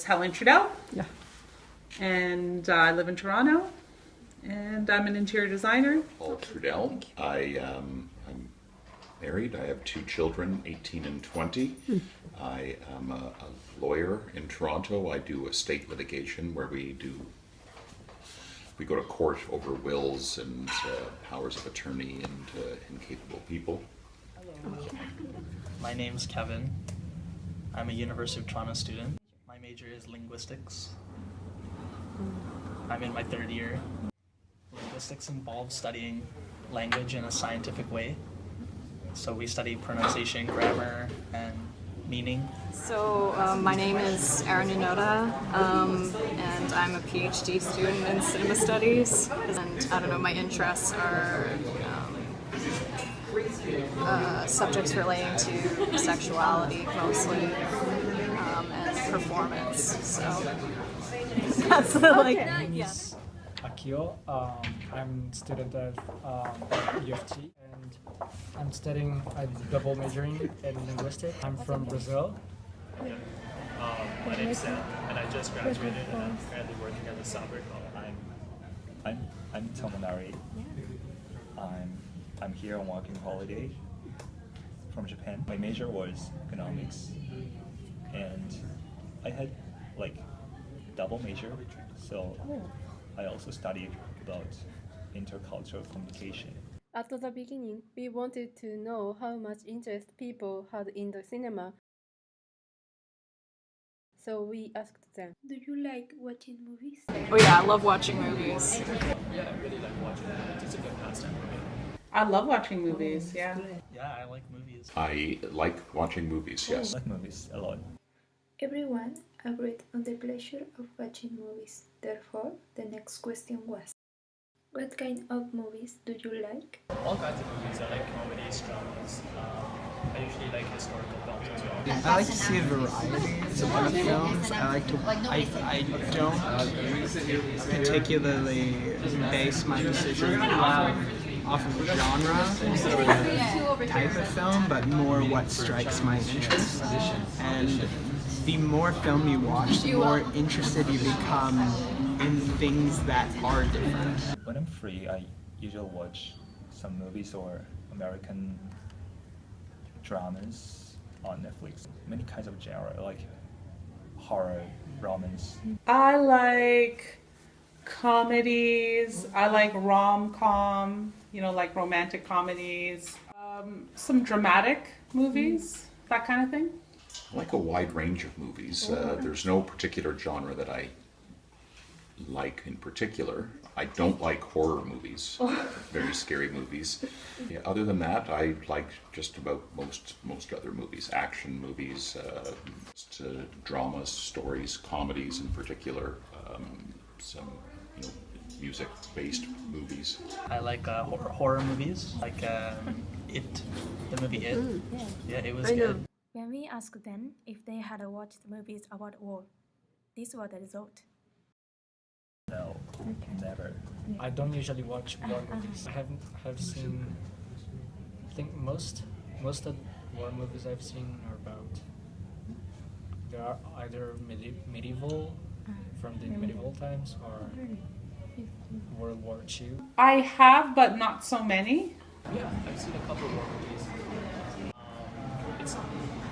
is Helen Trudell. Yeah. And I live in Toronto. And I'm an interior designer. Paul Trudell. I'm married. I have 2 children, 18 and 20. I am a lawyer in Toronto. I do estate litigation where we go to court over wills and powers of attorney and incapable people. Hello. My name's Kevin. I'm a University of Toronto student. My major is linguistics. I'm in my 3rd year. Linguistics involves studying language in a scientific way. So we study pronunciation, grammar, and meaning. So my name is Erin Inoda, and I'm a PhD student in cinema studies. And I don't know, my interests are subjects relating to sexuality mostly, and performance. So that's Yes. Akio. I'm a student at UofT, and I'm studying, double majoring in linguistics. I'm from Brazil. Yeah. My name's Sam, and I just graduated, and I'm currently working as a sound recall. I'm Tomonari. I'm here on working holiday from Japan. My major was economics, and I had double major, so I also studied about intercultural communication. At the beginning, we wanted to know how much interest people had in the cinema. So we asked them, do you like watching movies? Oh yeah, I love watching movies. Yeah, I really like watching movies. It's a good pastime for me. I love watching movies, yeah. Yeah, I like movies. I like watching movies, yes. I like movies a lot. Everyone agreed on the pleasure of watching movies. Therefore, the next question was, what kind of movies do you like? All kinds of movies. I like comedies, dramas. I usually like historical films as well. I like to see a variety of films. I don't particularly base my decision off of genre or type of film, but more what strikes my interest. And the more film you watch, the more interested you become in things that are different. When I'm free, I usually watch some movies or American dramas on Netflix. Many kinds of genre, like horror, romance. I like comedies. I like rom-com, like romantic comedies. Some dramatic movies, that kind of thing. I like a wide range of movies. There's no particular genre that I like in particular. I don't like horror movies, very scary movies. Yeah, other than that, I like just about most other movies, action movies, dramas, stories, comedies in particular, some music-based movies. I like horror movies, like It, the movie It. Yeah, it was good. When we asked them if they had watched movies about war, this was the result. No, never. I don't usually watch war movies. I have seen, I think most of war movies I've seen are about, they are either medieval, from the medieval times, or World War II. I have, but not so many. Yeah, I've seen a couple of war movies.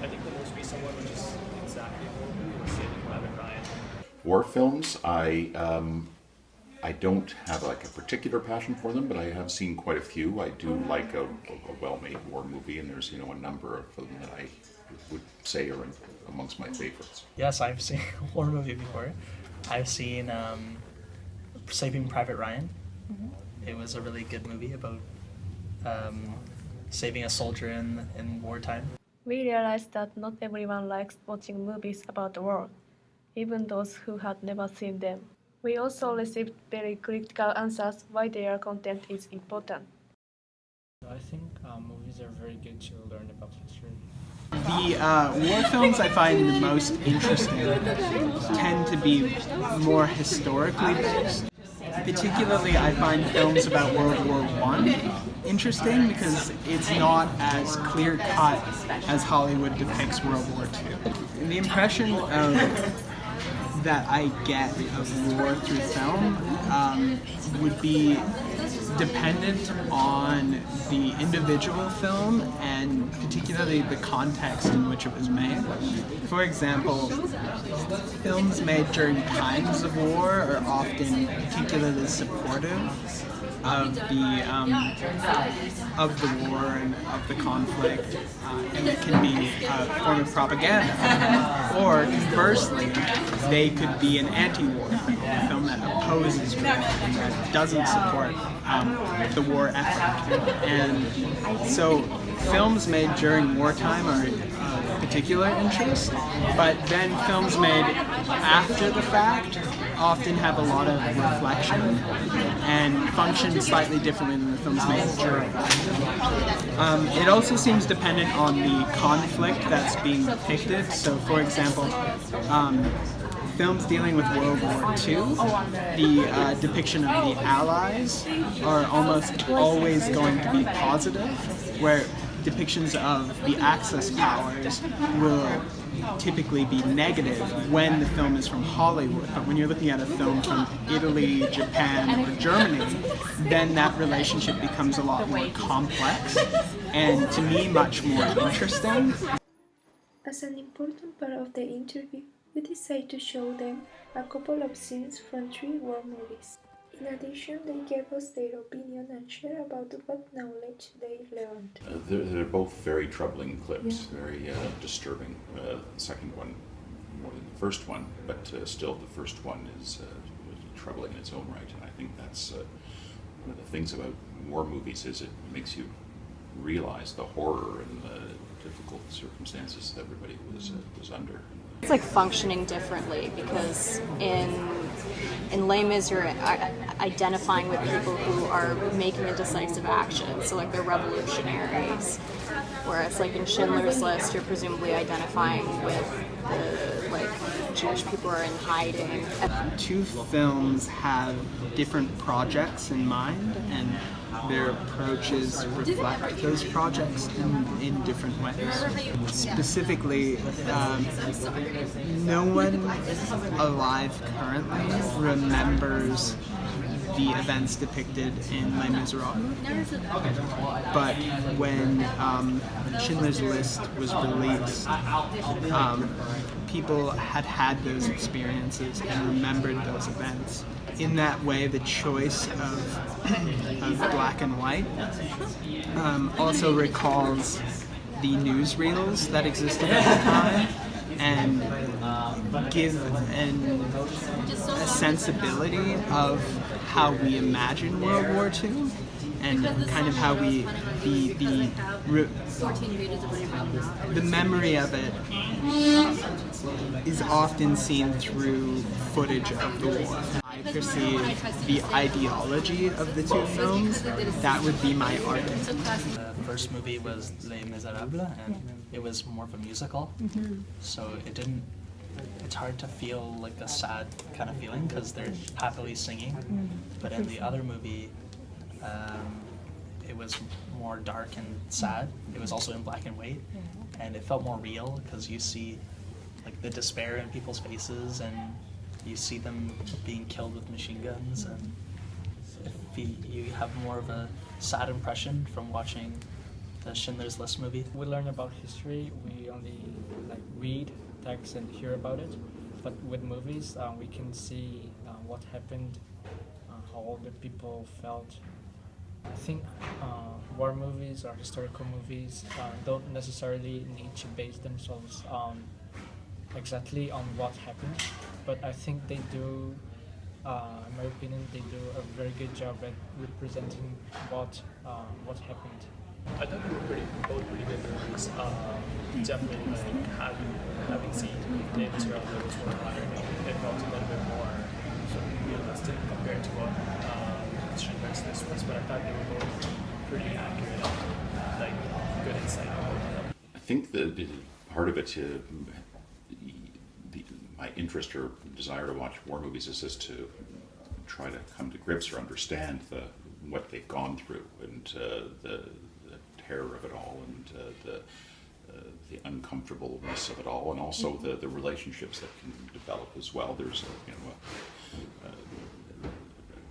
I think the most recent one, which is exactly a war movie, was Saving Private Ryan. War films, I don't have a particular passion for them, but I have seen quite a few. I do like a well-made war movie, and there's a number of them that I would say are amongst my favorites. Yes, I've seen a war movie before. I've seen Saving Private Ryan. It was a really good movie about saving a soldier in wartime. We realized that not everyone likes watching movies about the war, even those who had never seen them. We also received very critical answers why their content is important. I think movies are very good to learn about history. The war films I find the most interesting tend to be more historically based. Particularly, I find films about World War I interesting because it's not as clear-cut as Hollywood depicts World War II. The impression of that I get of war through film would be dependent on the individual film and particularly the context in which it was made. For example, films made during times of war are often particularly supportive of the war and of the conflict, and it can be a form of propaganda. Or conversely, they could be an anti-war film, a film that opposes war and that doesn't support the war effort. And so films made during wartime are of particular interest, but then films made after the fact often have a lot of reflection and function slightly differently than the films made during. It also seems dependent on the conflict that's being depicted. So, for example, films dealing with World War II, the depiction of the Allies are almost always going to be positive, where depictions of the Axis powers will typically be negative when the film is from Hollywood. But when you're looking at a film from Italy, Japan, or Germany, then that relationship becomes a lot more complex and, to me, much more interesting. As an important part of the interview, we decided to show them a couple of scenes from 3 war movies. In addition, they gave us their opinion and shared about what knowledge they learned. They're both very troubling clips, very disturbing. The second one more than the first one, but still the first one is troubling in its own right. And I think that's one of the things about war movies is it makes you realize the horror and the difficult circumstances that everybody was under. It's like functioning differently because in Les Mis you're identifying with people who are making a decisive action, so like they're revolutionaries. Whereas like in Schindler's List you're presumably identifying with the like Jewish people who are in hiding. Two films have different projects in mind, and their approaches reflect those projects in different ways. Specifically, no one alive currently remembers the events depicted in Les Miserables. But when Schindler's List was released, people had those experiences and remembered those events. In that way, the choice of black and white also recalls the newsreels that existed at the time and give a sensibility of how we imagine World War II and kind of how the memory of it is often seen through footage of the war. I perceive the ideology of the two films. That would be my argument. The first movie was Les Miserables, and it was more of a musical, so it's hard to feel like a sad kind of feeling because they're happily singing. But in the other movie, it was more dark and sad. It was also in black and white, and it felt more real because you see like the despair in people's faces, and you see them being killed with machine guns, and if you have more of a sad impression from watching the Schindler's List movie. We learn about history, we only like read text and hear about it, but with movies we can see what happened, how all the people felt. I think war movies or historical movies don't necessarily need to base themselves exactly on what happened, but I think they do, in my opinion, they do a very good job at representing what happened. I thought they were both pretty good movies. Definitely, like having seen Les Miserables before, it felt a little bit more sort of realistic compared to what Schindler's List was. But I thought they were both pretty accurate, like good insight on both of them. I think the part of it, my interest or desire to watch war movies is just to try to come to grips or understand what they've gone through and the terror of it all and the uncomfortableness of it all, and also the relationships that can develop develop as well. There's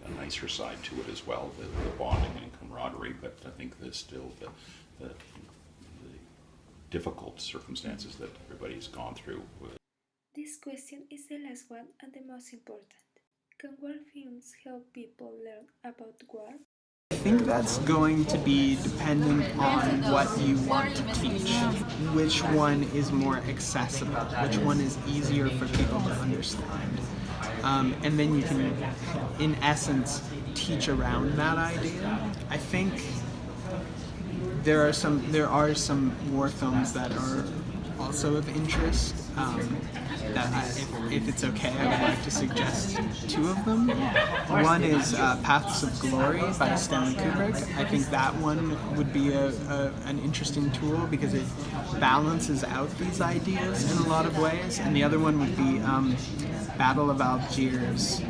a nicer side to it as well, the bonding and camaraderie, but I think there's still the difficult circumstances that everybody's gone through. This question is the last one and the most important. Can war films help people learn about war? I think that's going to be dependent on what you want to teach. Which one is more accessible? Which one is easier for people to understand? And then you can, in essence, teach around that idea. I think there are some war films that are also of interest. If it's okay, I would like to suggest two of them. One is Paths of Glory by Stanley Kubrick. I think that one would be an interesting tool because it balances out these ideas in a lot of ways. And the other one would be Battle of Algiers.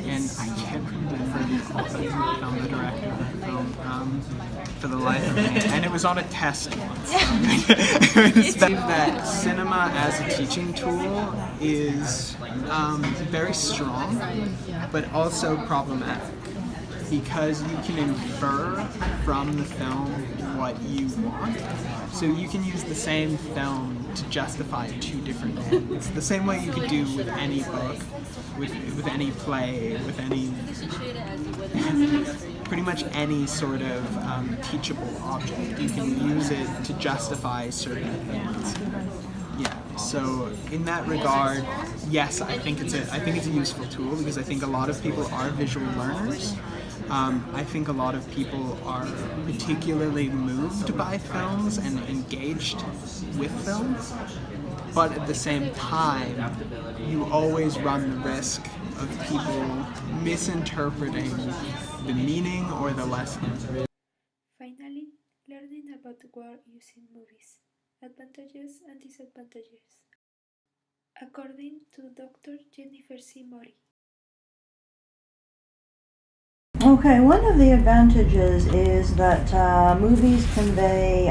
And I can't remember the director of the film for the life of me. And it was on a test once. That cinema as a teaching tool is very strong, but also problematic because you can infer from the film what you want. So you can use the same film to justify two different ends. The same way you could do with any book, with any play, with any pretty much any sort of teachable object. You can use it to justify certain things. Yeah. So in that regard, yes, I think it's a useful tool because I think a lot of people are visual learners. I think a lot of people are particularly moved by films and engaged with films, but at the same time, you always run the risk of people misinterpreting the meaning or the lesson. Finally, learning about war using movies. Advantages and disadvantages. According to Dr. Jennifer C. Mori. Okay, one of the advantages is that movies convey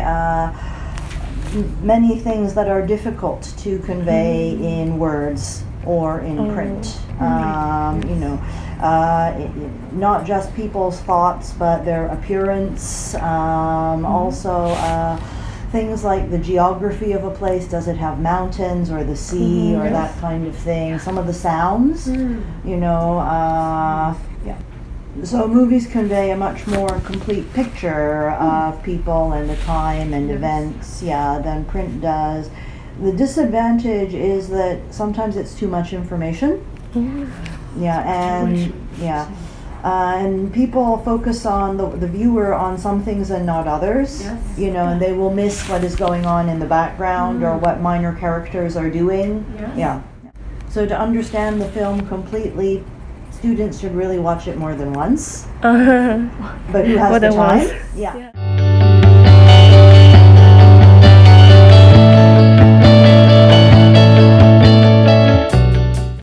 many things that are difficult to convey in words or in print. Not just people's thoughts, but their appearance. Also, things like the geography of a place. Does it have mountains or the sea or that kind of thing? Some of the sounds, yeah. So movies convey a much more complete picture of people and the time and events, than print does. The disadvantage is that sometimes it's too much information. And people focus on the viewer on some things and not others. And they will miss what is going on in the background or what minor characters are doing. So to understand the film completely, students should really watch it more than once. But who has the time?